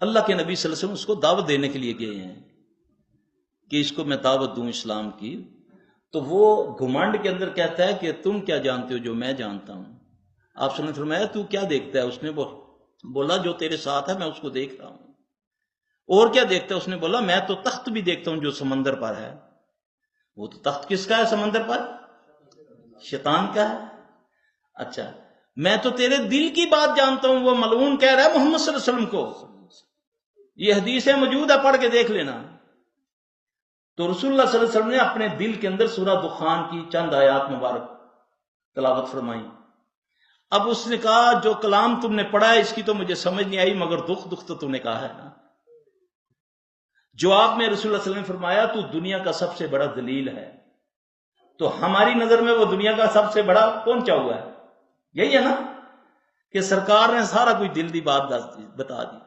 اللہ کے نبی صلی اللہ علیہ وسلم اس کو دعوت دینے کے لیے گئے ہیں کہ اس کو میں دعوت دوں اسلام کی، تو وہ گھمنڈ کے اندر کہتا ہے کہ تم کیا جانتے ہو جو میں جانتا ہوں؟ آپ صلی اللہ علیہ وسلم نے فرمایا تو کیا دیکھتا ہے؟ اس نے بولا جو تیرے ساتھ ہے میں اس کو دیکھ رہا ہوں۔ اور کیا دیکھتا ہے؟ اس نے بولا میں تو تخت بھی دیکھتا ہوں جو سمندر پر ہے۔ وہ تو تخت کس کا ہے سمندر پر؟ شیطان کا ہے۔ اچھا میں تو تیرے دل کی بات جانتا ہوں، وہ ملعون کہہ رہا ہے محمد صلی اللہ علیہ وسلم کو، یہ حدیثیں موجود ہے پڑھ کے دیکھ لینا۔ تو رسول اللہ صلی اللہ علیہ وسلم نے اپنے دل کے اندر سورہ دخان کی چند آیات مبارک تلاوت فرمائی۔ اب اس نے کہا جو کلام تم نے پڑھا ہے اس کی تو مجھے سمجھ نہیں آئی، مگر دکھ تو تم نے کہا ہے نا۔ جواب میں رسول اللہ صلی اللہ علیہ وسلم نے فرمایا تو دنیا کا سب سے بڑا دلیل ہے۔ تو ہماری نظر میں وہ دنیا کا سب سے بڑا پہنچا ہوا ہے، یہی ہے نا کہ سرکار نے سارا کوئی دل دی بات بتا دی۔